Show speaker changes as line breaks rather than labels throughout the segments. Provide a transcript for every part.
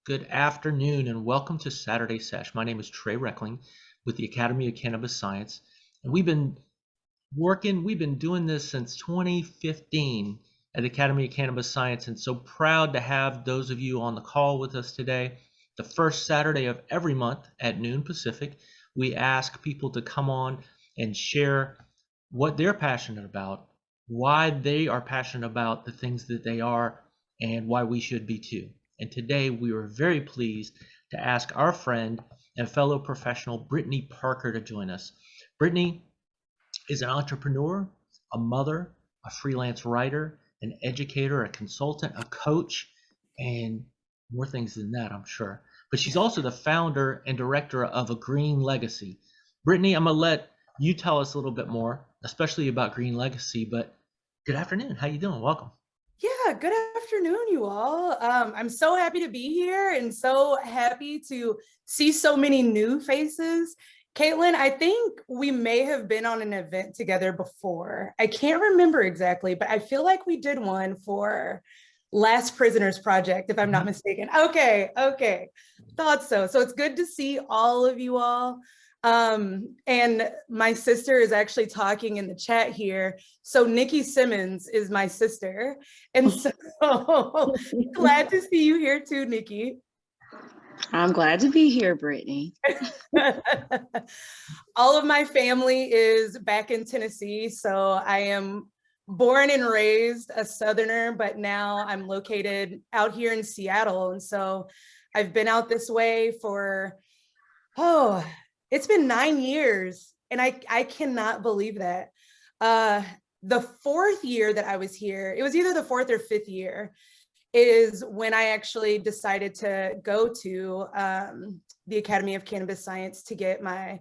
Good afternoon and welcome to Saturday Sesh. My name is Trey Reckling with the Academy of Cannabis Science. And we've been doing this since 2015 at the Academy of Cannabis Science, and so proud to have those of you on the call with us today. The first Saturday of every month at noon Pacific, we ask people to come on and share what they're passionate about, why they are passionate about the things that they are, and why we should be too. And today we are very pleased to ask our friend and fellow professional Brittany Parker to join us. Brittany is an entrepreneur, a mother, a freelance writer, an educator, a consultant, a coach, and more things than that, I'm sure. But she's also the founder and director of A Green Legacy. Brittany, I'm gonna let you tell us a little bit more, especially about Green Legacy. But good afternoon. How you doing? Welcome.
Yeah, good afternoon, you all. I'm so happy to be here and so happy to see so many new faces. Caitlin, I think we may have been on an event together before. I can't remember exactly, but I feel like we did one for Last Prisoners Project, if I'm not mistaken. Okay. Thought so. So it's good to see all of you all. And my sister is actually talking in the chat here. So Nikki Simmons is my sister. And so glad to see you here too, Nikki.
I'm glad to be here, Brittany.
All of my family is back in Tennessee. So I am born and raised a Southerner, but now I'm located out here in Seattle. And so I've been out this way for, it's been 9 years, and I cannot believe that. The fourth year that I was here, it was either the fourth or fifth year, is when I actually decided to go to the Academy of Cannabis Science to get my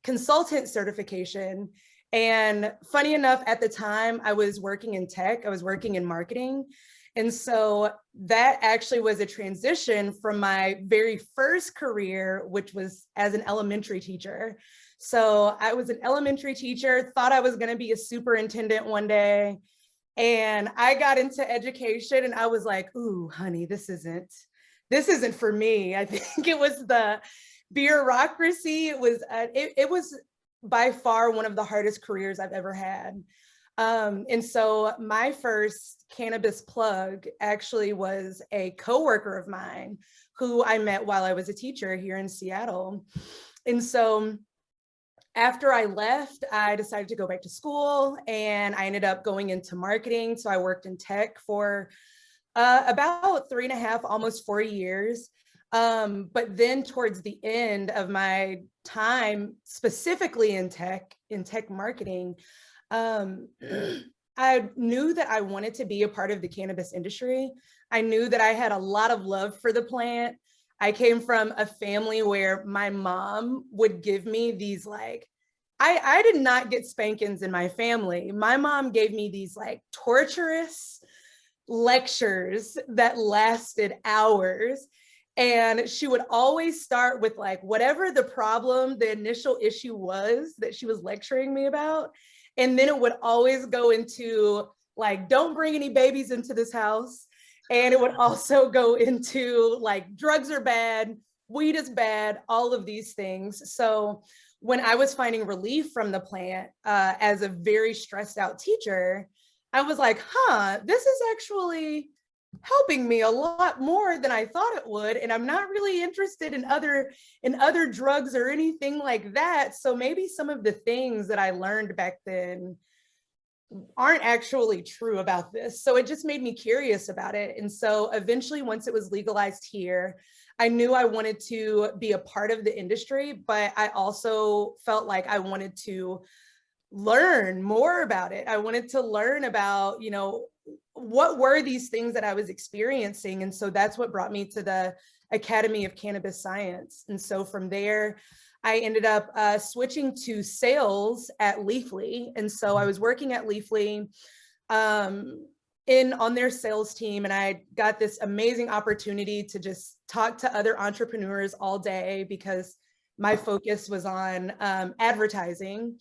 consultant certification. And funny enough, at the time, I was working in tech, I was working in marketing. And so that actually was a transition from my very first career, which was as an elementary teacher. So I was an elementary teacher, thought I was going to be a superintendent one day. And I got into education and I was like, ooh, honey, this isn't for me. I think it was the bureaucracy. It was by far one of the hardest careers I've ever had. And so my first cannabis plug actually was a coworker of mine who I met while I was a teacher here in Seattle. And so after I left, I decided to go back to school and I ended up going into marketing. So I worked in tech for about 3.5, almost 4 years. But then towards the end of my time, specifically in tech marketing, I knew that I wanted to be a part of the cannabis industry. I knew that I had a lot of love for the plant. I came from a family where my mom would give me these I did not get spankings in my family. My mom gave me these torturous lectures that lasted hours. And she would always start with whatever the problem, the initial issue was that she was lecturing me about. And then it would always go into don't bring any babies into this house. And it would also go into drugs are bad, weed is bad, all of these things. So when I was finding relief from the plant as a very stressed out teacher, I was like, this is actually helping me a lot more than I thought it would. And I'm not really interested in other drugs or anything like that. So maybe some of the things that I learned back then aren't actually true about this. So it just made me curious about it. And so eventually, once it was legalized here, I knew I wanted to be a part of the industry, but I also felt like I wanted to learn more about it. I wanted to learn about, what were these things that I was experiencing? And so that's what brought me to the Academy of Cannabis Science. And so from there, I ended up switching to sales at Leafly. And so I was working at Leafly on their sales team. And I got this amazing opportunity to just talk to other entrepreneurs all day because my focus was on advertising.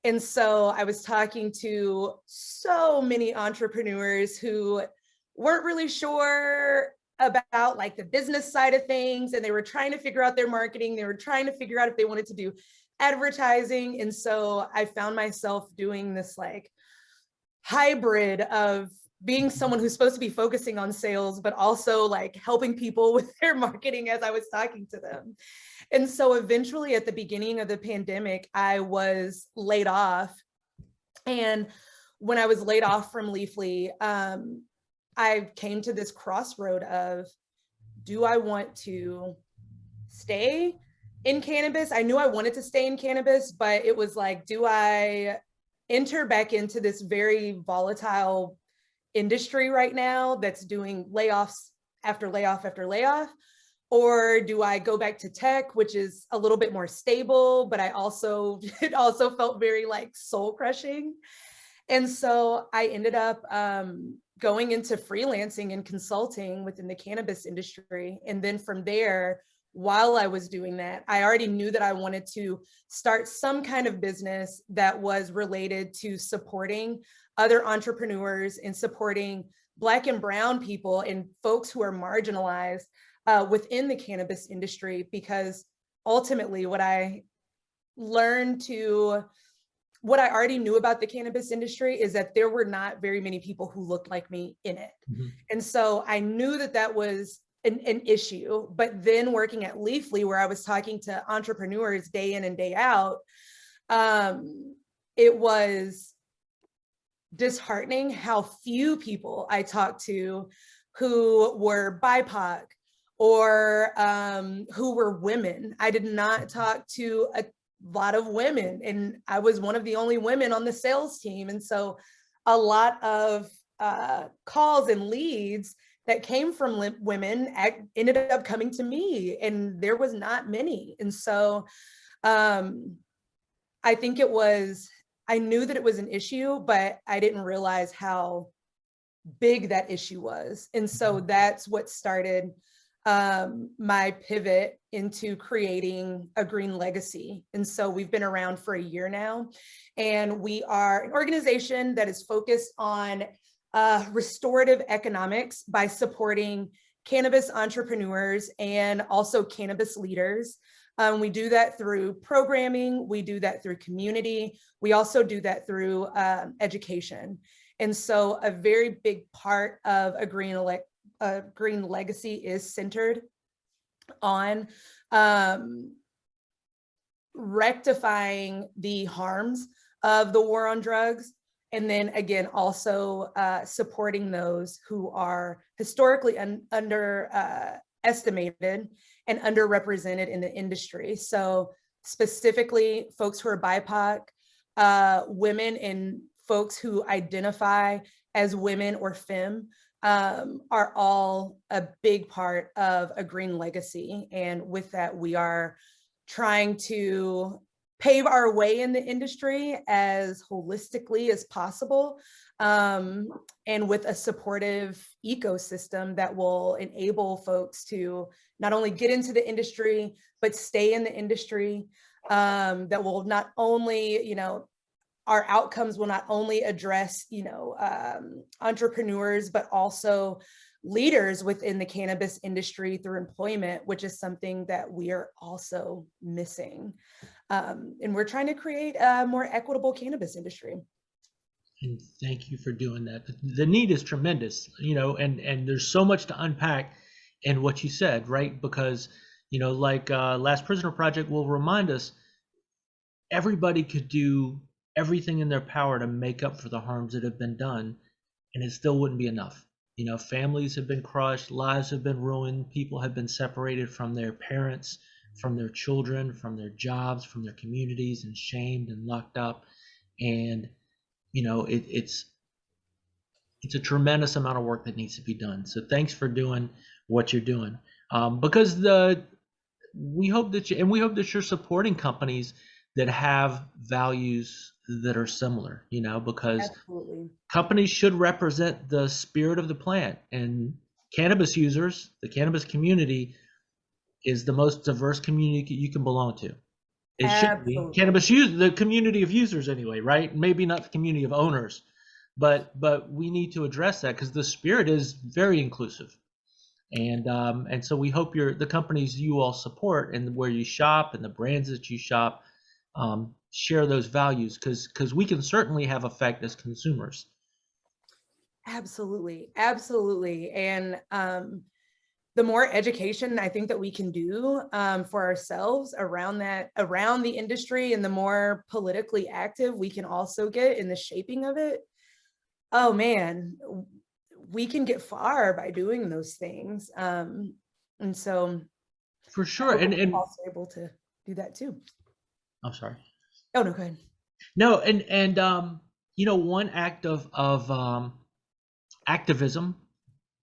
And so I was talking to so many entrepreneurs who weren't really sure about like the business side of things, and they were trying to figure out their marketing. They were trying to figure out if they wanted to do advertising. And so I found myself doing this like hybrid of being someone who's supposed to be focusing on sales, but also like helping people with their marketing as I was talking to them. And so eventually at the beginning of the pandemic, I was laid off. And when I was laid off from Leafly, I came to this crossroad of, do I want to stay in cannabis? I knew I wanted to stay in cannabis, but it was like, do I enter back into this very volatile industry right now that's doing layoffs after layoff after layoff? Or do I go back to tech, which is a little bit more stable, but it also felt very like soul crushing. And so I ended up going into freelancing and consulting within the cannabis industry. And then from there, while I was doing that, I already knew that I wanted to start some kind of business that was related to supporting other entrepreneurs and supporting Black and Brown people and folks who are marginalized within the cannabis industry, because ultimately what I already knew about the cannabis industry is that there were not very many people who looked like me in it. Mm-hmm. And so I knew that that was an issue. But then working at Leafly, where I was talking to entrepreneurs day in and day out, it was disheartening how few people I talked to who were BIPOC or who were women. I did not talk to a lot of women, and I was one of the only women on the sales team. And so a lot of calls and leads that came from women ended up coming to me, and there was not many. And so I think I knew that it was an issue, but I didn't realize how big that issue was. And so that's what started my pivot into creating a green legacy. And so we've been around for a year now, and we are an organization that is focused on restorative economics by supporting cannabis entrepreneurs and also cannabis leaders. We do that through programming. We do that through community. We also do that through education. And so a very big part of a green legacy is centered on rectifying the harms of the war on drugs. And then again, also supporting those who are historically underestimated and underrepresented in the industry. So specifically folks who are BIPOC, women and folks who identify as women or femme are all a big part of a green legacy. And with that, we are trying to pave our way in the industry as holistically as possible, and with a supportive ecosystem that will enable folks to not only get into the industry, but stay in the industry, that will not only, our outcomes will not only address, entrepreneurs, but also leaders within the cannabis industry through employment, which is something that we are also missing. And we're trying to create a more equitable cannabis industry.
And thank you for doing that. The need is tremendous, and there's so much to unpack in what you said, right? Because, like Last Prisoner Project will remind us, everybody could do everything in their power to make up for the harms that have been done, and it still wouldn't be enough. Families have been crushed, lives have been ruined, people have been separated from their parents, from their children, from their jobs, from their communities, and shamed and locked up. And it's a tremendous amount of work that needs to be done. So thanks for doing what you're doing, because we hope that you're supporting companies that have values that are similar, because
Absolutely.
Companies should represent the spirit of the plant, and cannabis users, the cannabis community, is the most diverse community you can belong to. It should be the community of users anyway, right? Maybe not the community of owners, but we need to address that because the spirit is very inclusive. And so we hope the companies you all support and where you shop and the brands that you shop share those values, because we can certainly have effect as consumers.
Absolutely, absolutely. And the more education I think that we can do for ourselves around the industry, and the more politically active we can also get in the shaping of it, oh man, we can get far by doing those things. And so
For
I
sure.
hope
And
we're also able to do that too.
I'm sorry.
Oh, no, go ahead.
No, and one act of activism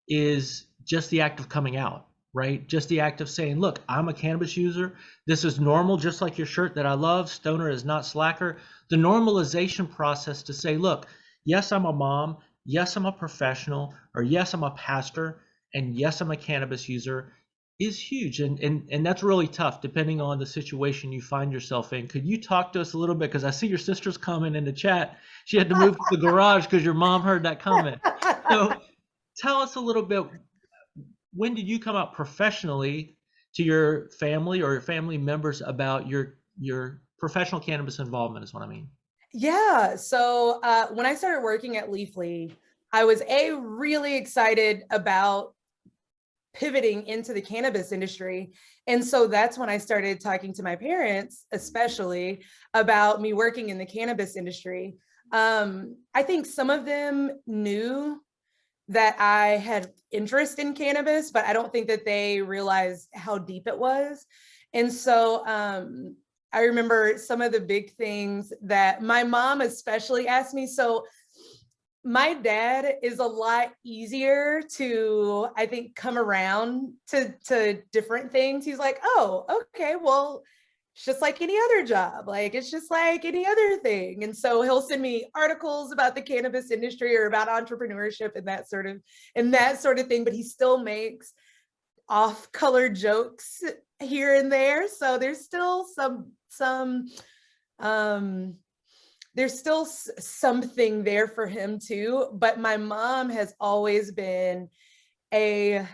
is just the act of coming out, right? Just the act of saying, look, I'm a cannabis user. This is normal, just like your shirt that I love. Stoner is not slacker. The normalization process to say, look, yes, I'm a mom. Yes, I'm a professional. Or yes, I'm a pastor. And yes, I'm a cannabis user is huge. And that's really tough depending on the situation you find yourself in. Could you talk to us a little bit? Because I see your sister's comment in the chat. She had to move to the garage because your mom heard that comment. So tell us a little bit, when did you come out professionally to your family or your family members about your professional cannabis involvement is what I mean.
Yeah. So when I started working at Leafly, I was really excited about pivoting into the cannabis industry. And so that's when I started talking to my parents, especially about me working in the cannabis industry. I think some of them knew that I had interest in cannabis, but I don't think that they realized how deep it was. And so I remember some of the big things that my mom especially asked me. So my dad is a lot easier to, I think, come around to different things. He's like, oh, okay, well, it's just like any other job. Like, it's just like any other thing. And so he'll send me articles about the cannabis industry or about entrepreneurship and that sort of thing. But he still makes off-color jokes here and there. So there's still there's still something there for him too. But my mom has always been a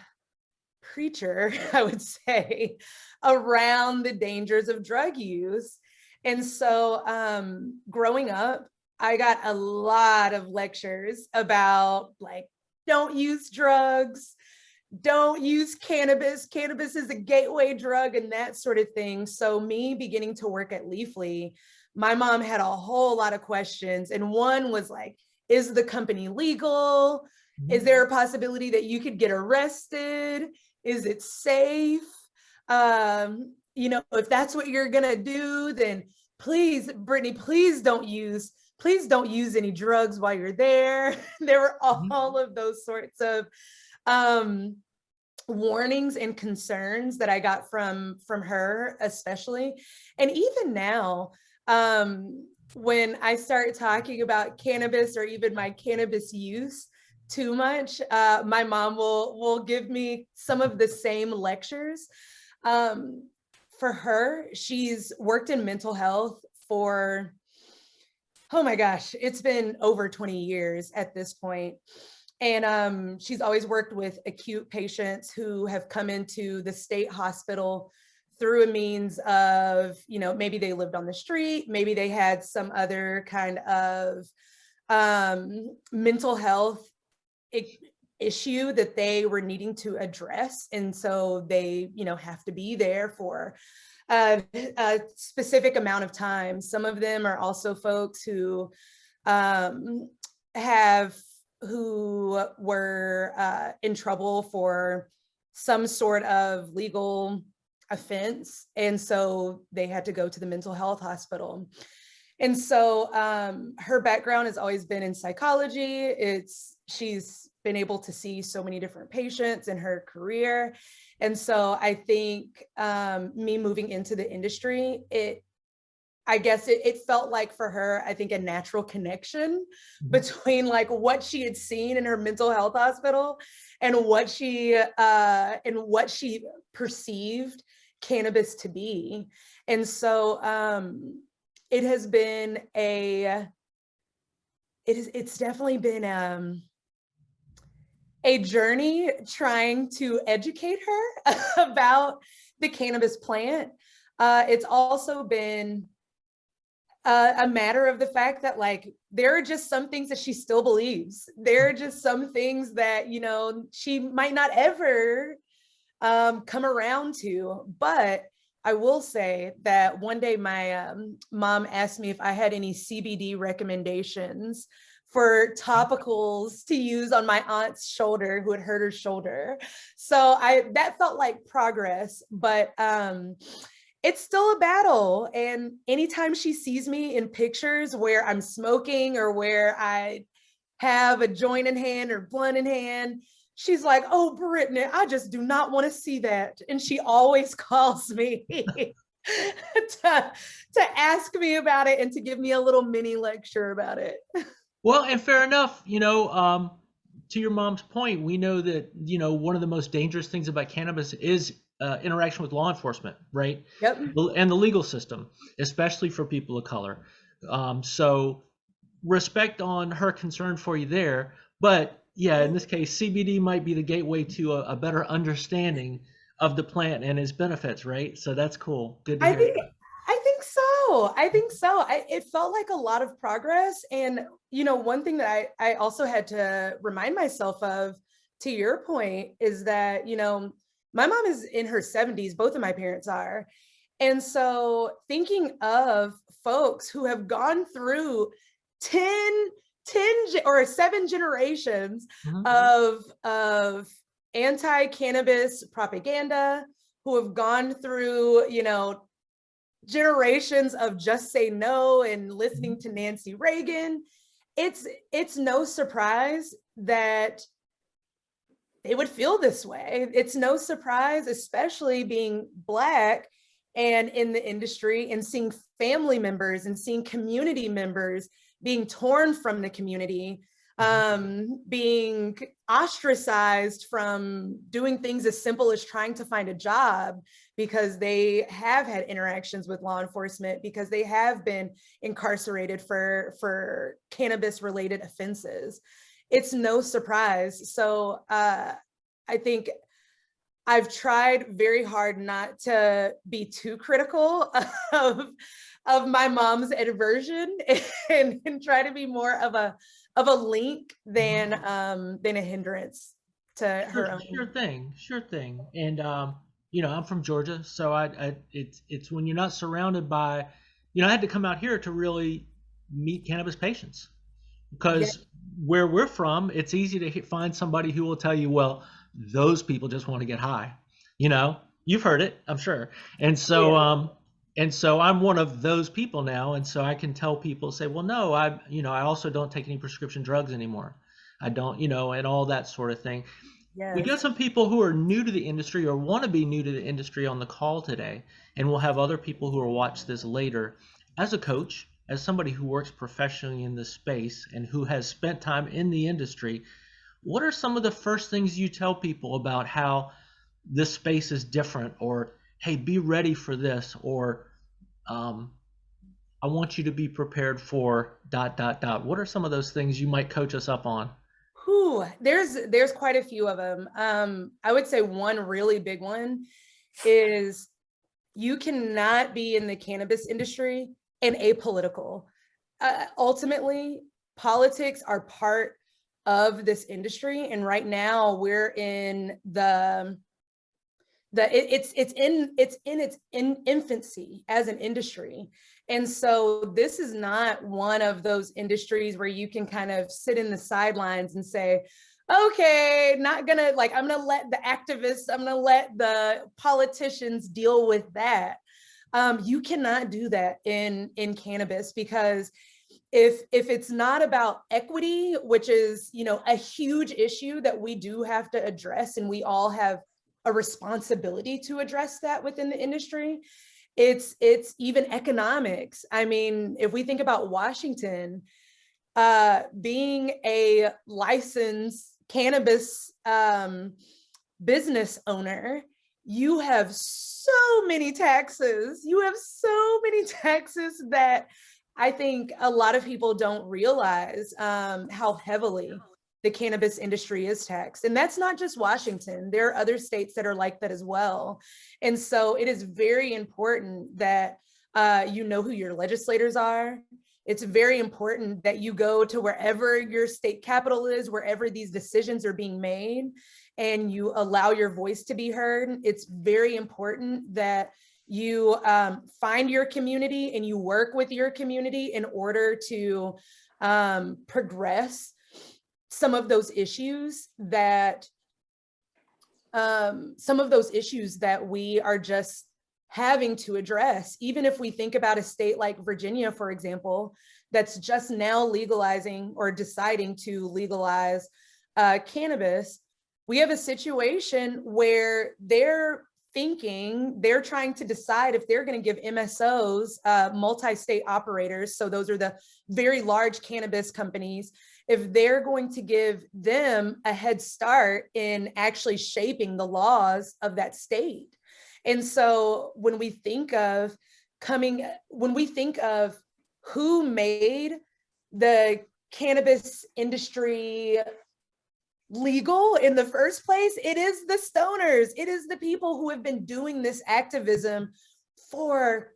preacher, I would say, around the dangers of drug use. And so growing up, I got a lot of lectures about, like, don't use drugs, don't use cannabis. Cannabis is a gateway drug and that sort of thing. So me beginning to work at Leafly, my mom had a whole lot of questions. And one was like, is the company legal? Is there a possibility that you could get arrested? Is it safe? If that's what you're gonna do, then please, Brittany, please don't use any drugs while you're there. There were all of those sorts of warnings and concerns that I got from her, especially. And even now, when I start talking about cannabis or even my cannabis use too much, my mom will give me some of the same lectures. For her, she's worked in mental health for, oh my gosh, it's been over 20 years at this point. And she's always worked with acute patients who have come into the state hospital through a means of, maybe they lived on the street, maybe they had some other kind of mental health issue that they were needing to address. And so they, have to be there for a specific amount of time. Some of them are also folks who were in trouble for some sort of legal offense. And so they had to go to the mental health hospital. And so her background has always been in psychology. She's been able to see so many different patients in her career. And so I think me moving into the industry, I guess it felt like for her, I think, a natural connection between like what she had seen in her mental health hospital and what she perceived cannabis to be. And so it's definitely been a journey trying to educate her about the cannabis plant. It's also been a matter of the fact that like there are just some things that she still believes. There are just some things that, you know, she might not ever come around to. But I will say that one day my mom asked me if I had any CBD recommendations for topicals to use on my aunt's shoulder who had hurt her shoulder. So that felt like progress, but it's still a battle. And anytime she sees me in pictures where I'm smoking or where I have a joint in hand or blunt in hand, she's like, "Oh, Brittany, I just do not want to see that." And she always calls me to ask me about it and to give me a little mini lecture about it.
Well, and fair enough, to your mom's point, we know that, one of the most dangerous things about cannabis is interaction with law enforcement, right?
Yep.
And the legal system, especially for people of color. So respect on her concern for you there. But yeah, in this case, CBD might be the gateway to a better understanding of the plant and its benefits, right? So that's cool. Good to hear.
I think so. I think so. It felt like a lot of progress. And, one thing that I also had to remind myself of, to your point, is that, my mom is in her 70s, both of my parents are. And so thinking of folks who have gone through 10 or 7 generations of anti-cannabis propaganda, who have gone through, generations of just say no and listening to Nancy Reagan, it's no surprise that they would feel this way. It's no surprise, especially being Black and in the industry and seeing family members and seeing community members being torn from the community, being ostracized from doing things as simple as trying to find a job because they have had interactions with law enforcement, because they have been incarcerated for cannabis related offenses. It's no surprise. So I think I've tried very hard not to be too critical of my mom's aversion and try to be more of a link than a hindrance to her own.
Sure thing. And I'm from Georgia, so it's when you're not surrounded by, I had to come out here to really meet cannabis patients, because where we're from, it's easy to find somebody who will tell you, well, those people just want to get high. You've heard it, I'm sure. And so and so I'm one of those people now, and so I can tell people, say, well, no, I also don't take any prescription drugs anymore. I don't, and all that sort of thing.
Yes.
We got some people who are new to the industry or want to be new to the industry on the call today, and we'll have other people who will watch this later. As a coach, as somebody who works professionally in this space and who has spent time in the industry, what are some of the first things you tell people about how this space is different, or, hey, be ready for this, or I want you to be prepared for ... What are some of those things you might coach us up on?
There's quite a few of them. I would say one really big one is you cannot be in the cannabis industry and apolitical. Ultimately, politics are part of this industry, and right now we're in it's in its infancy as an industry. And so this is not one of those industries where you can kind of sit in the sidelines and say, okay, I'm gonna let the activists, I'm gonna let the politicians deal with that. You cannot do that in cannabis, because if it's not about equity, which is, a huge issue that we do have to address, and we all have a responsibility to address that within the industry, it's even economics. I mean, if we think about Washington, being a licensed cannabis business owner, you have so many taxes. You have so many taxes that I think a lot of people don't realize how heavily the cannabis industry is taxed. And that's not just Washington. There are other states that are like that as well. And so it is very important that you know who your legislators are. It's very important that you go to wherever your state capital is, wherever these decisions are being made, and you allow your voice to be heard. It's very important that you find your community and you work with your community in order to progress some of those issues that we are just having to address. Even if we think about a state like Virginia, for example, that's just now legalizing or deciding to legalize cannabis, we have a situation where they're trying to decide if they're going to give MSOs, multi-state operators, so those are the very large cannabis companies, if they're going to give them a head start in actually shaping the laws of that state. And so when we think of who made the cannabis industry legal in the first place, it is the stoners. It is the people who have been doing this activism for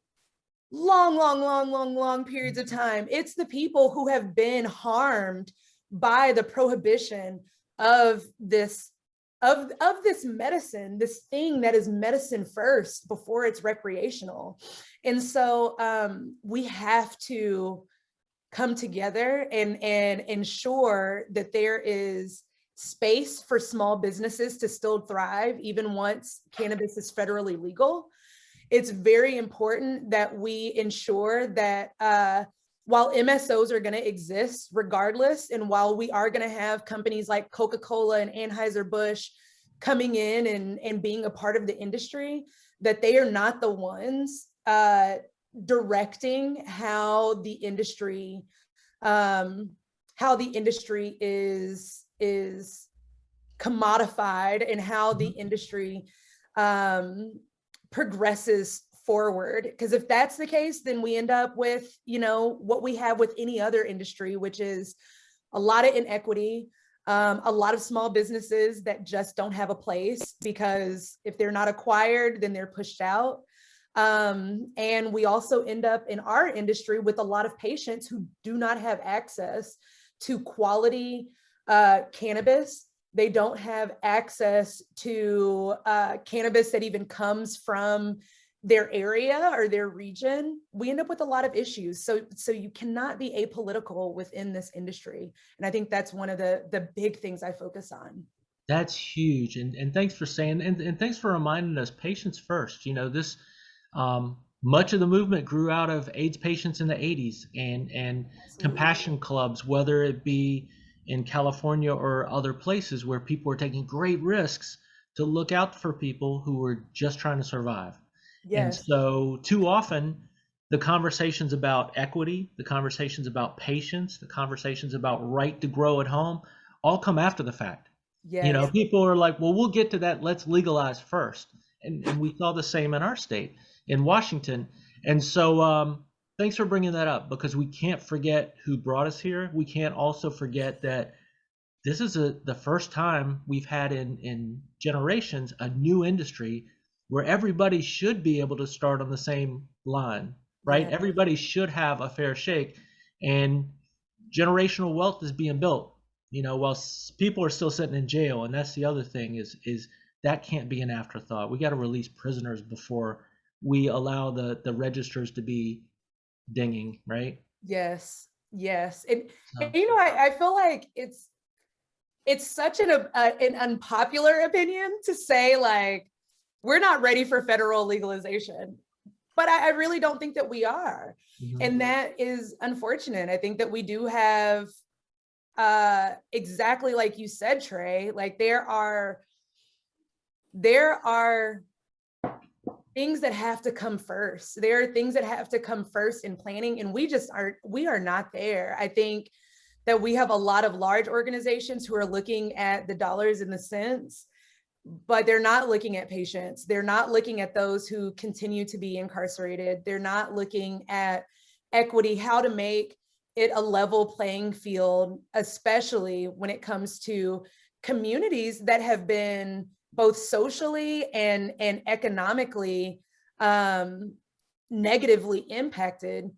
long periods of time. It's the people who have been harmed by the prohibition of this medicine, this thing that is medicine first before it's recreational. And so we have to come together and ensure that there is space for small businesses to still thrive even once cannabis is federally legal. It's very important that we ensure that while MSOs are going to exist regardless, and while we are going to have companies like Coca-Cola and Anheuser-Busch coming in and being a part of the industry, that they are not the ones directing how the industry is commodified and how the industry progresses forward. Because if that's the case, then we end up with, what we have with any other industry, which is a lot of inequity, a lot of small businesses that just don't have a place, because if they're not acquired, then they're pushed out. And we also end up in our industry with a lot of patients who do not have access to quality cannabis. They don't have access to cannabis that even comes from their area or their region. We end up with a lot of issues. So you cannot be apolitical within this industry. And I think that's one of the big things I focus on.
That's huge. And thanks for saying, and thanks for reminding us, patients first. This much of the movement grew out of AIDS patients in the 80s and compassion clubs, whether it be in California or other places where people were taking great risks to look out for people who were just trying to survive. Yes. And so too often the conversations about equity, the conversations about patience, the conversations about right to grow at home all come after the fact. Yes. People are like, well, we'll get to that. Let's legalize first. And we saw the same in our state, in Washington. And so thanks for bringing that up, because we can't forget who brought us here. We can't also forget that this is the first time we've had in generations a new industry where everybody should be able to start on the same line, right? Yeah. Everybody should have a fair shake, and generational wealth is being built, while people are still sitting in jail. And that's the other thing is that can't be an afterthought. We got to release prisoners before we allow the registers to be dinging, right?
Yes. And I feel like it's such an unpopular opinion to say, like, we're not ready for federal legalization, but I really don't think that we are. Mm-hmm. And that is unfortunate. I think that we do have exactly like you said, Trey, like there are things that have to come first. There are things that have to come first in planning, and we are not there. I think that we have a lot of large organizations who are looking at the dollars and the cents, but they're not looking at patients. They're not looking at those who continue to be incarcerated. They're not looking at equity, how to make it a level playing field, especially when it comes to communities that have been both socially and economically negatively impacted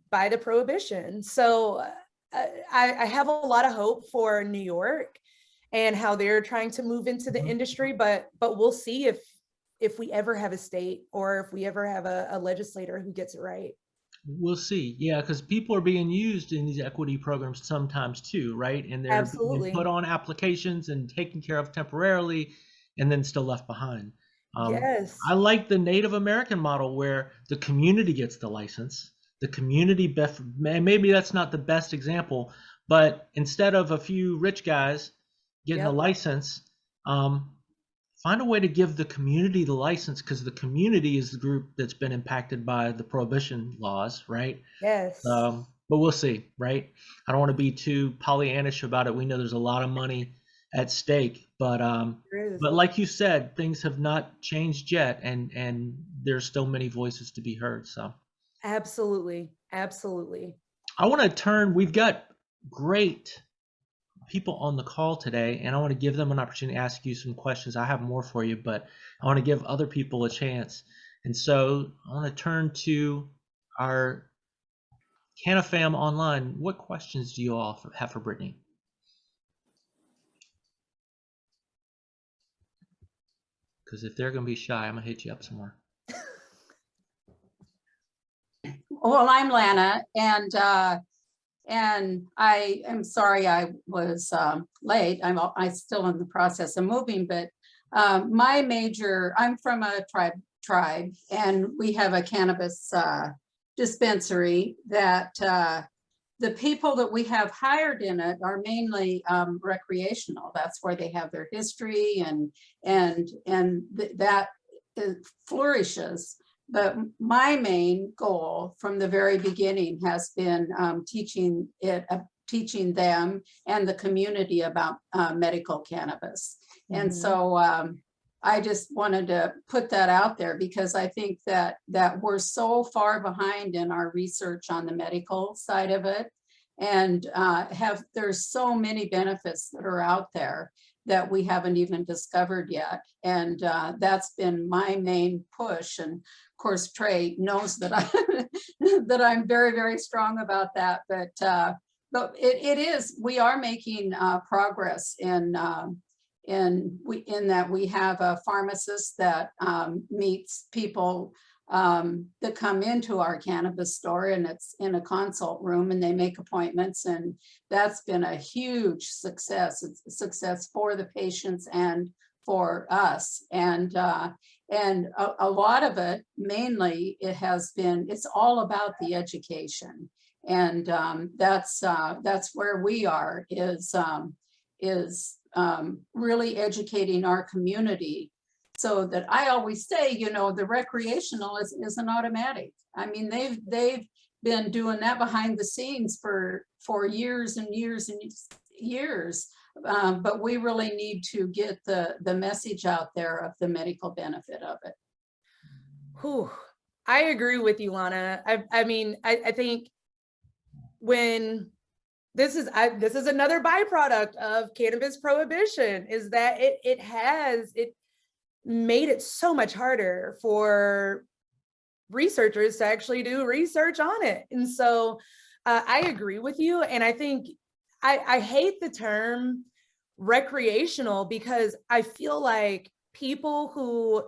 by the prohibition. So I have a lot of hope for New York and how they're trying to move into the industry, but we'll see if we ever have a state or if we ever have a legislator who gets it right.
We'll see. Yeah, because people are being used in these equity programs sometimes too, right? And they're being put
Absolutely.
on applications and taken care of temporarily and then still left behind.
Yes.
I like the Native American model where the community gets the license. The community, maybe that's not the best example, but instead of a few rich guys getting the
Yep.
license, find a way to give the community the license, because the community is the group that's been impacted by the prohibition laws, right?
Yes.
But we'll see, right? I don't want to be too Pollyannish about it. We know there's a lot of money at stake, but
There is.
like you said, things have not changed yet, and there's still many voices to be heard. So
Absolutely. Absolutely.
I want to turn. We've got great people on the call today, and I want to give them an opportunity to ask you some questions. I have more for you, but I want to give other people a chance. And so I want to turn to our CannaFam online. What questions do you all have for Brittany? Because if they're going to be shy, I'm going to hit you up somewhere.
Well, I'm Lana, and I am sorry I was late. I'm still in the process of moving, but I'm from a tribe, and we have a cannabis dispensary that the people that we have hired in it are mainly recreational. That's where they have their history, and that flourishes. But my main goal from the very beginning has been teaching them and the community about medical cannabis. And so I just wanted to put that out there, because I think that we're so far behind in our research on the medical side of it, and there's so many benefits that are out there that we haven't even discovered yet. And that's been my main push. And of course, Trey knows that that I'm very, very strong about that. But it is, we are making progress in that we have a pharmacist that meets people that come into our cannabis store, and it's in a consult room, and they make appointments, and that's been a huge success. It's a success for the patients and for us, and a lot of it, mainly, it's all about the education, and that's where we are, is really educating our community. So that I always say, the recreational isn't automatic. I mean, they've been doing that behind the scenes for years and years and years. But we really need to get the message out there of the medical benefit of it.
Whew. I agree with you, Lana. I mean, I think when this is another byproduct of cannabis prohibition, is that it made it so much harder for researchers to actually do research on it. And so I agree with you. And I think I hate the term recreational, because I feel like people who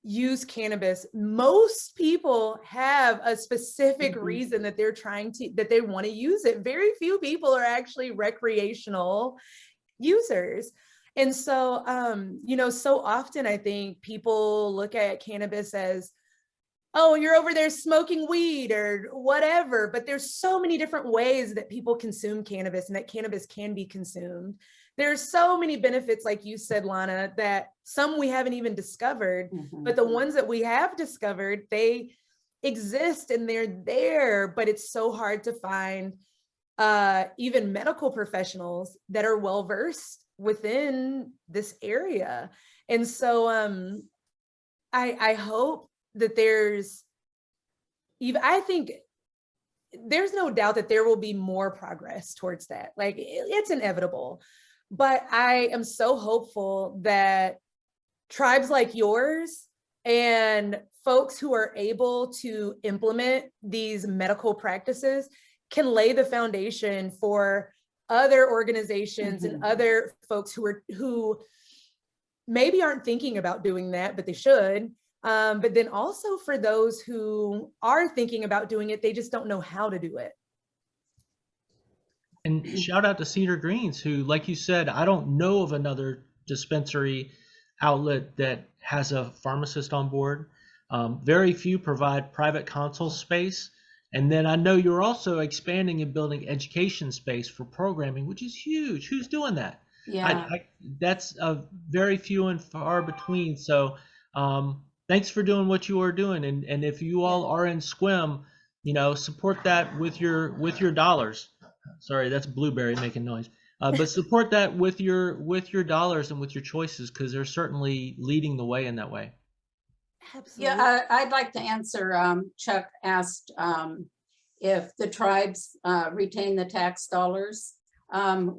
use cannabis, most people have a specific reason that they want to use it. Very few people are actually recreational users. And so, so often I think people look at cannabis as, oh, you're over there smoking weed or whatever, but there's so many different ways that people consume cannabis and that cannabis can be consumed. There's so many benefits, like you said, Lana, that some we haven't even discovered, but the ones that we have discovered, they exist and they're there, but it's so hard to find even medical professionals that are well-versed within this area. And so I hope that I think there's no doubt that there will be more progress towards that. Like it's inevitable. But I am so hopeful that tribes like yours and folks who are able to implement these medical practices can lay the foundation for other organizations and other folks who maybe aren't thinking about doing that, but they should. But then also for those who are thinking about doing it, they just don't know how to do it.
And shout out to Cedar Greens, who, like you said, I don't know of another dispensary outlet that has a pharmacist on board. Very few provide private consult space. And then I know you're also expanding and building education space for programming, which is huge. Who's doing that?
Yeah.
That's very few and far between. So thanks for doing what you are doing. And if you all are in SQUIM, support that with your dollars. Sorry, that's Blueberry making noise. But support that with your dollars and with your choices, because they're certainly leading the way in that way.
Absolutely.
Yeah, I'd like to answer. Chuck asked if the tribes retain the tax dollars.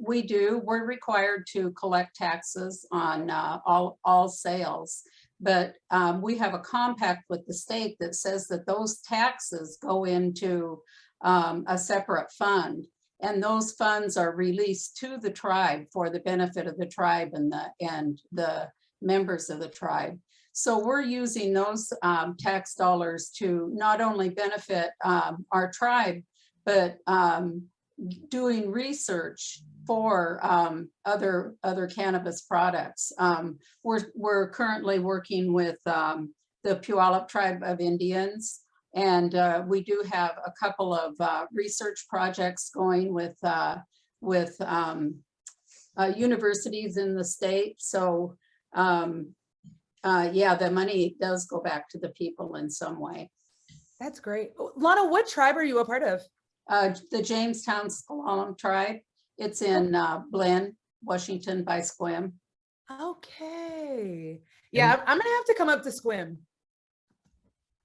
We do. We're required to collect taxes on all sales, but we have a compact with the state that says that those taxes go into a separate fund, and those funds are released to the tribe for the benefit of the tribe and the members of the tribe. So we're using those tax dollars to not only benefit our tribe, but doing research for other cannabis products. We're currently working with the Puyallup Tribe of Indians, and we do have a couple of research projects going with universities in the state. So yeah, the money does go back to the people in some way.
That's great. Lana, what tribe are you a part of?
The Jamestown S'Klallam tribe. It's in Blinn, Washington by SQUIM.
Okay. Yeah, I'm gonna have to come up to SQUIM.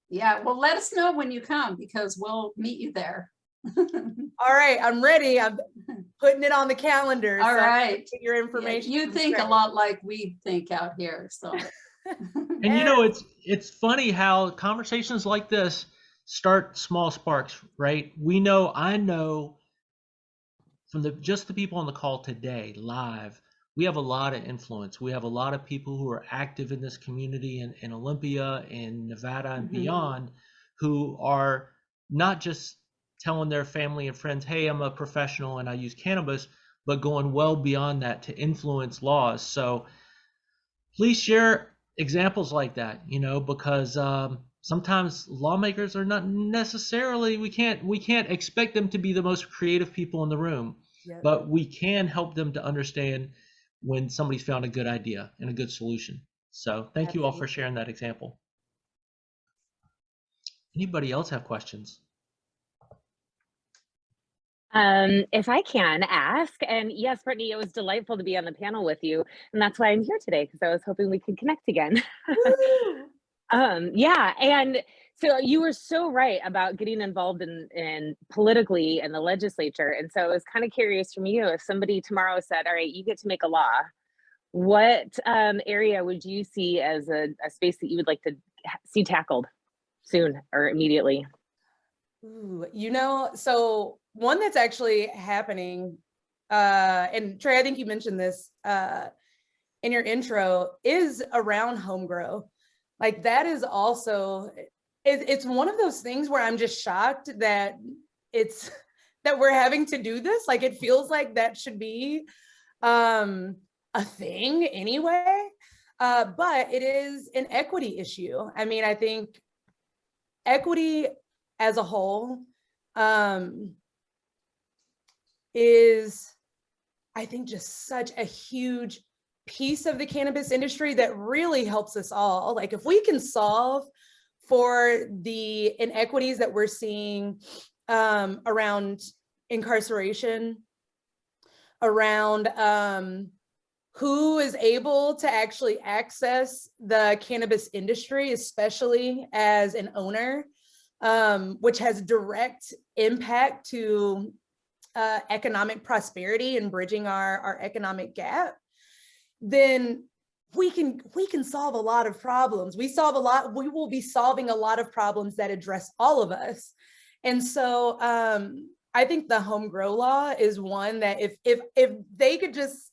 Yeah, well, let us know when you come because we'll meet you there.
All right, I'm ready. I'm putting it on the calendar.
All
so
right.
get your information.
Yeah, you think a lot like we think out here, so.
And it's funny how conversations like this start small sparks, right? I know from just the people on the call today live, we have a lot of influence. We have a lot of people who are active in this community in Olympia, in Nevada and beyond, who are not just telling their family and friends, hey, I'm a professional and I use cannabis, but going well beyond that to influence laws. So please share examples like that, because sometimes lawmakers are not necessarily, we can't expect them to be the most creative people in the room, but we can help them to understand when somebody's found a good idea and a good solution. So thank you all for sharing that example. Anybody else have questions?
If I can ask, and yes, Brittany, it was delightful to be on the panel with you, and that's why I'm here today, because I was hoping we could connect again. Yeah, and so you were so right about getting involved in politically in the legislature, and so I was kind of curious from you, if somebody tomorrow said, all right, you get to make a law, what area would you see as a space that you would like to see tackled soon or immediately?
Ooh, so one that's actually happening, and Trey, I think you mentioned this in your intro, is around home grow. Like that is also, it's one of those things where I'm just shocked that that we're having to do this. Like it feels like that should be a thing anyway, but it is an equity issue. I mean, I think equity as a whole is, I think, just such a huge piece of the cannabis industry that really helps us all. Like if we can solve for the inequities that we're seeing around incarceration, around who is able to actually access the cannabis industry, especially as an owner, which has direct impact to economic prosperity and bridging our economic gap, then we can solve a lot of problems. We will be solving a lot of problems that address all of us. And so I think the home grow law is one that if they could just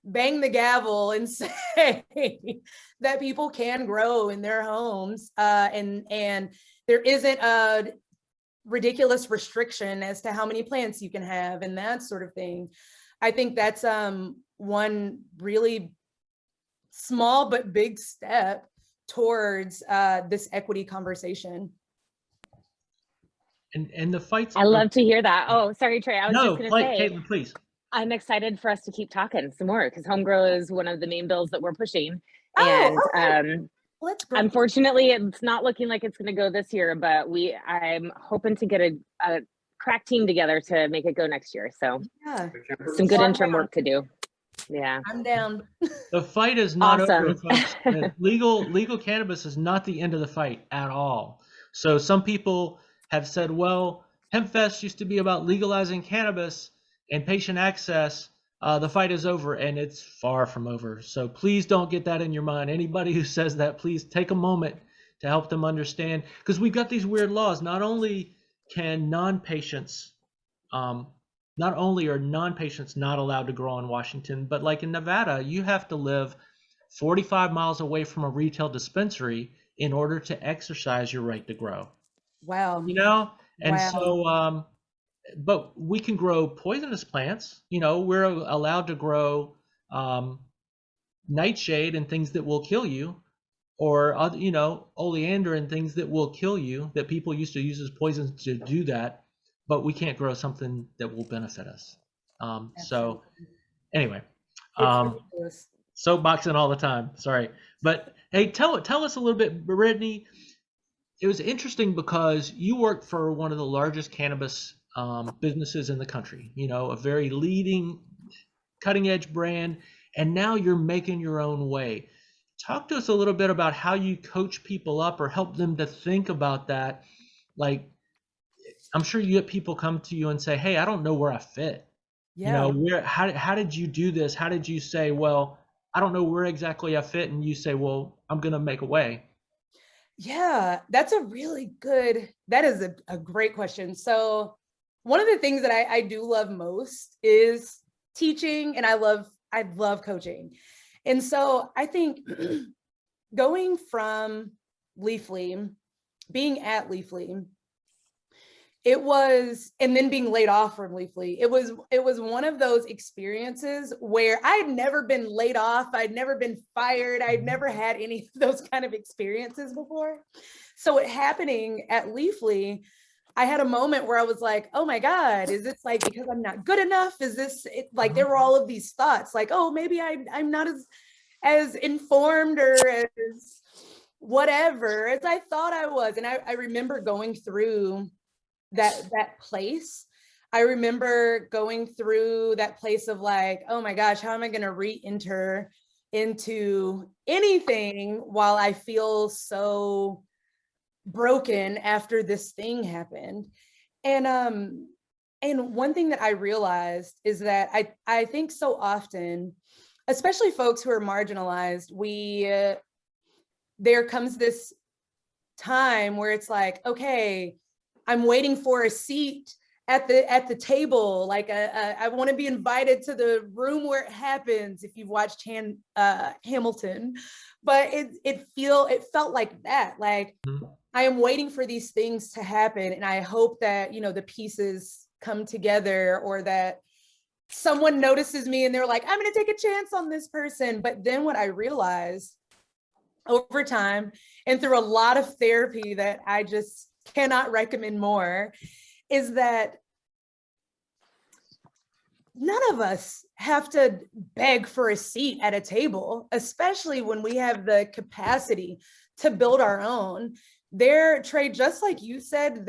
bang the gavel and say that people can grow in their homes, and there isn't a ridiculous restriction as to how many plants you can have and that sort of thing. I think that's one really small but big step towards this equity conversation.
And the fights.
I love to hear that. Oh, sorry, Trey. I was
No,
just going to say,
Caitlin, please.
I'm excited for us to keep talking some more because home grow is one of the main bills that we're pushing.
Oh,
And
okay. Let's go.
unfortunately, it's not looking like it's going to go this year, but I'm hoping to get a crack team together to make it go next year. So
Yeah,
some good interim work to do. Yeah.
I'm down.
The fight is not over,
Awesome.
folks. Legal cannabis is not the end of the fight at all. So some people have said, well, HempFest used to be about legalizing cannabis and patient access. The fight is over, and it's far from over. So please don't get that in your mind. Anybody who says that, please take a moment to help them understand, because we've got these weird laws. Not only are non-patients not allowed to grow in Washington, but like in Nevada, you have to live 45 miles away from a retail dispensary in order to exercise your right to grow.
Wow.
And
Wow.
so, but we can grow poisonous plants. We're allowed to grow nightshade and things that will kill you, or oleander and things that will kill you, that people used to use as poison to do that, but we can't grow something that will benefit us. So anyway, soapboxing all the time, sorry. But hey, tell us a little bit, Brittany. It was interesting because you worked for one of the largest cannabis businesses in the country, a very leading, cutting edge brand, and now you're making your own way. Talk to us a little bit about how you coach people up or help them to think about that. Like, I'm sure you get people come to you and say, hey, I don't know where I fit.
Yeah.
How did you do this? How did you say, well, I don't know where exactly I fit? And you say, well, I'm going to make a way.
Yeah, that is a great question. So one of the things that I do love most is teaching, and I love coaching. And so I think going from Leafly, being at Leafly, and then being laid off from Leafly, it was one of those experiences where I'd never been laid off, I'd never been fired, I'd never had any of those kind of experiences before. So it happening at Leafly, I had a moment where I was like, oh my God, is this like because I'm not good enough? Is this like there were all of these thoughts like, oh, maybe I'm not as informed or as whatever as I thought I was. And I remember going through that place. I remember going through that place of like, oh my gosh, how am I going to re-enter into anything while I feel so broken after this thing happened? And one thing that I realized is that I think so often, especially folks who are marginalized, there comes this time where it's like, okay, I'm waiting for a seat at the table. Like I want to be invited to the room where it happens. If you've watched Hamilton, but it felt like that. Like I am waiting for these things to happen, and I hope that the pieces come together, or that someone notices me and they're like, I'm going to take a chance on this person. But then what I realized over time, and through a lot of therapy that I just cannot recommend more, is that none of us have to beg for a seat at a table, especially when we have the capacity to build our own. Trey, just like you said,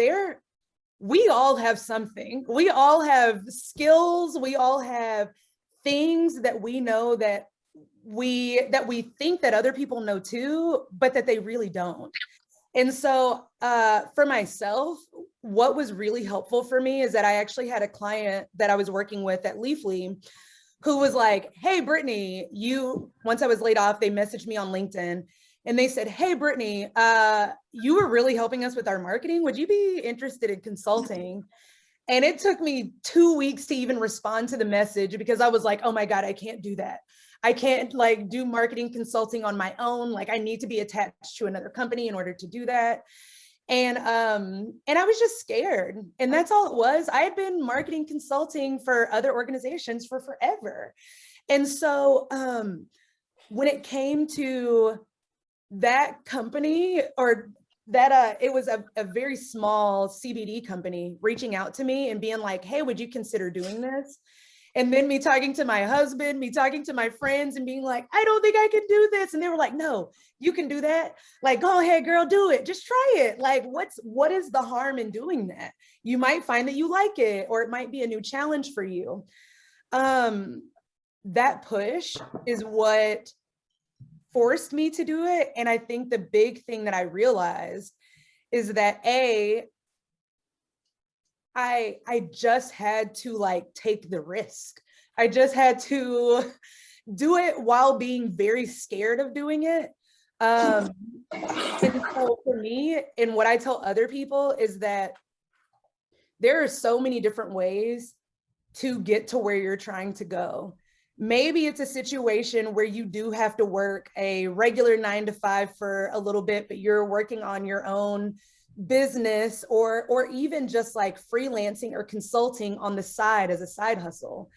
we all have something. We all have skills. We all have things that we know that we think that other people know too, but that they really don't. And so for myself, what was really helpful for me is that I actually had a client that I was working with at Leafly who was like, hey, Brittany, once I was laid off, they messaged me on LinkedIn and they said, hey, Brittany, you were really helping us with our marketing. Would you be interested in consulting? And it took me 2 weeks to even respond to the message because I was like, oh my God, I can't do that. I can't like do marketing consulting on my own. Like I need to be attached to another company in order to do that. And I was just scared. And that's all it was. I had been marketing consulting for other organizations for forever. And so when it came to that company or that it was a very small CBD company reaching out to me and being like, hey, would you consider doing this? And then me talking to my husband, me talking to my friends and being like, I don't think I can do this. And they were like, no, you can do that. Like, go ahead, girl, do it. Just try it. Like, what is the harm in doing that? You might find that you like it, or it might be a new challenge for you. That push is what forced me to do it. And I think the big thing that I realized is that I just had to like take the risk. I just had to do it while being very scared of doing it. And so for me, and what I tell other people is that there are so many different ways to get to where you're trying to go. Maybe it's a situation where you do have to work a regular 9 to 5 for a little bit, but you're working on your own business or even just like freelancing or consulting on the side as a side hustle.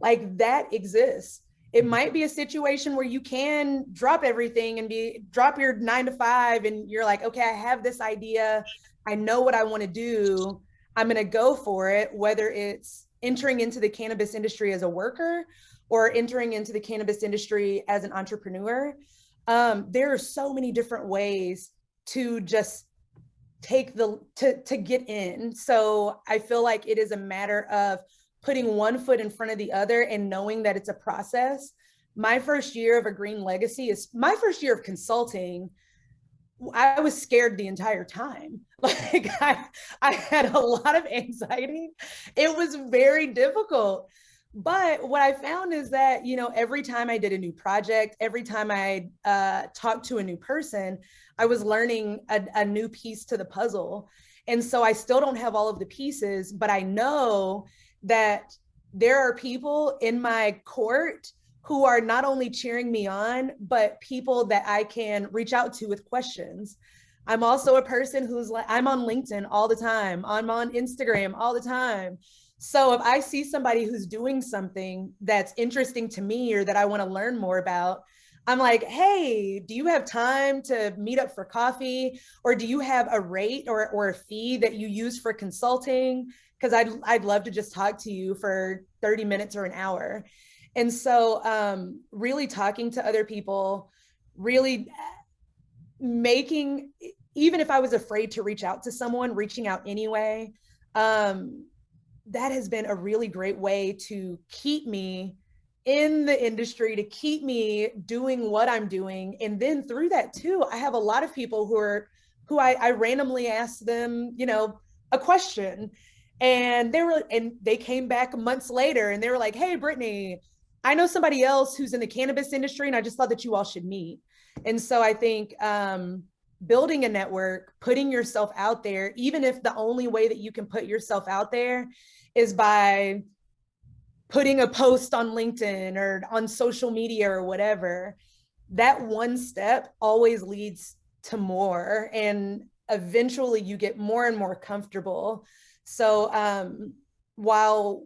Like that exists. It might be a situation where you can drop everything and drop your 9 to 5 and you're like, okay, I have this idea. I know what I want to do. I'm going to go for it, whether it's entering into the cannabis industry as a worker or entering into the cannabis industry as an entrepreneur. There are so many different ways to just to get in. So I feel like it is a matter of putting one foot in front of the other and knowing that it's a process. My first year of A Green Legacy is my first year of consulting. I was scared the entire time. Like I had a lot of anxiety. It was very difficult. But what I found is that, you know, every time I did a new project, every time I talked to a new person, I was learning a new piece to the puzzle. And so I still don't have all of the pieces, but I know that there are people in my court who are not only cheering me on, but people that I can reach out to with questions. I'm also a person who's like, I'm on LinkedIn all the time. I'm on Instagram all the time. So if I see somebody who's doing something that's interesting to me or that I want to learn more about, I'm like, hey, do you have time to meet up for coffee? Or do you have a rate or a fee that you use for consulting? Because I'd love to just talk to you for 30 minutes or an hour. And so really talking to other people, really making, even if I was afraid to reach out to someone, reaching out anyway, that has been a really great way to keep me in the industry, to keep me doing what I'm doing. And then through that too, I have a lot of people who I randomly asked them, you know, a question, and they came back months later and they were like, hey, Brittany, I know somebody else who's in the cannabis industry and I just thought that you all should meet. And so I think building a network, putting yourself out there, even if the only way that you can put yourself out there is by putting a post on LinkedIn or on social media or whatever, that one step always leads to more. And eventually you get more and more comfortable. So while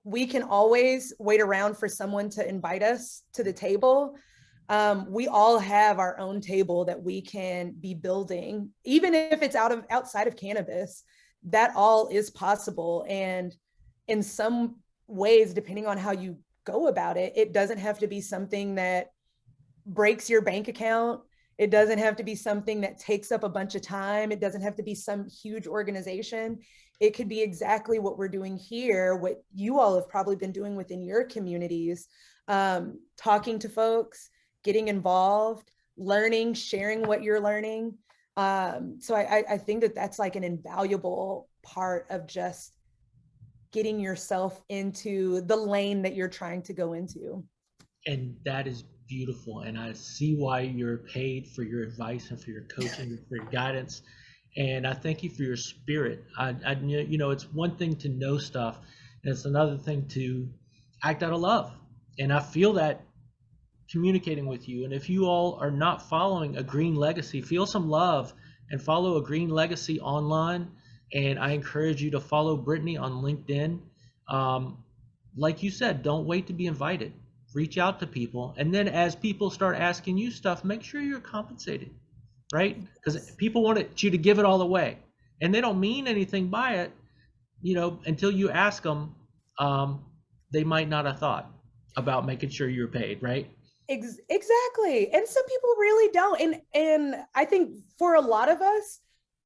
we can always wait around for someone to invite us to the table, we all have our own table that we can be building, even if it's outside of cannabis. That all is possible. And in some ways, depending on how you go about it, it doesn't have to be something that breaks your bank account. It doesn't have to be something that takes up a bunch of time. It doesn't have to be some huge organization. It could be exactly what we're doing here, what you all have probably been doing within your communities, talking to folks, getting involved, learning, sharing what you're learning. So I think that that's like an invaluable part of just getting yourself into the lane that you're trying to go into.
And that is beautiful. And I see why you're paid for your advice and for your coaching and for your guidance. And I thank you for your spirit. You know, it's one thing to know stuff, and it's another thing to act out of love. And I feel that communicating with you. And if you all are not following A Green Legacy, feel some love and follow A Green Legacy online. And I encourage you to follow Brittany on LinkedIn. Like you said, don't wait to be invited. Reach out to people. And then as people start asking you stuff, make sure you're compensated, right? Because people want you to give it all away. And they don't mean anything by it, you know, until you ask them. They might not have thought about making sure you're paid, right?
Exactly. And some people really don't. And I think for a lot of us,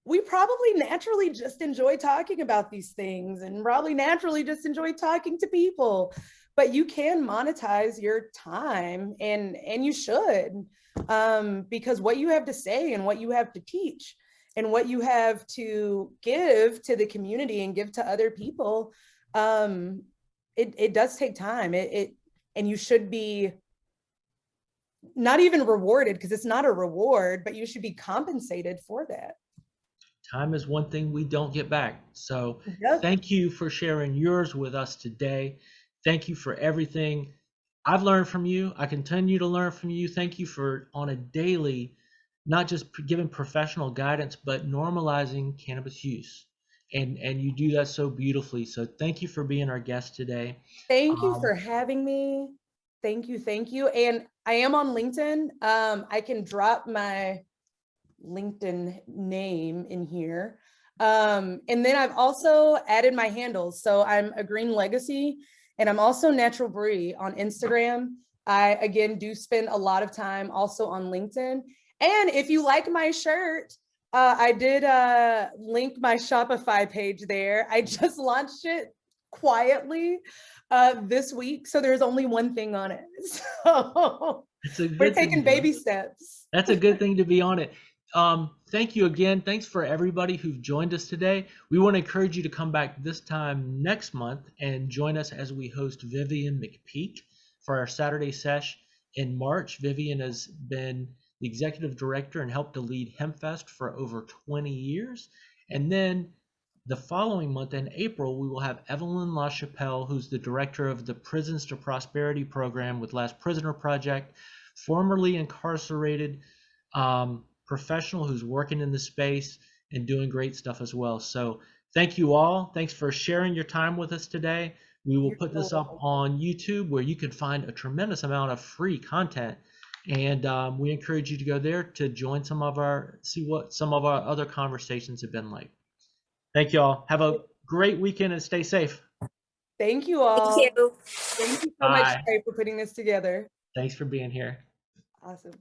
we probably naturally just enjoy talking about these things and probably naturally just enjoy talking to people. But you can monetize your time, and you should, because what you have to say and what you have to teach and what you have to give to the community and give to other people, it does take time. And you should be not even rewarded, because it's not a reward, but you should be compensated for that.
Time is one thing we don't get back. So
Yep.
thank you for sharing yours with us today. Thank you for everything I've learned from you. I continue to learn from you. Thank you for on a daily, not just giving professional guidance, but normalizing cannabis use. And you do that so beautifully. So thank you for being our guest today.
Thank you for having me. Thank you. Thank you. And I am on LinkedIn. I can drop my LinkedIn name in here. And then I've also added my handles. So I'm A Green Legacy, and I'm also Natural Bree on Instagram. I, again, do spend a lot of time also on LinkedIn. And if you like my shirt, I did link my Shopify page there. I just launched it quietly this week. So there's only one thing on it. So we're taking baby steps.
That's a good thing to be on it. Thank you again. Thanks for everybody who've joined us today. We want to encourage you to come back this time next month and join us as we host Vivian McPeak for our Saturday Sesh in March. Vivian has been the executive director and helped to lead HempFest for over 20 years. And then the following month in April, we will have Evelyn LaChapelle, who's the director of the Prisons to Prosperity program with Last Prisoner Project, formerly incarcerated professional who's working in the space and doing great stuff as well. So thank you all. Thanks for sharing your time with us today. We will put this up on YouTube, where you can find a tremendous amount of free content. And we encourage you to go there to join see what some of our other conversations have been like. Thank you all. Have a great weekend and stay safe.
Thank you all.
Thank you.
Thank you so much, Trey, for putting this together.
Thanks for being here.
Awesome.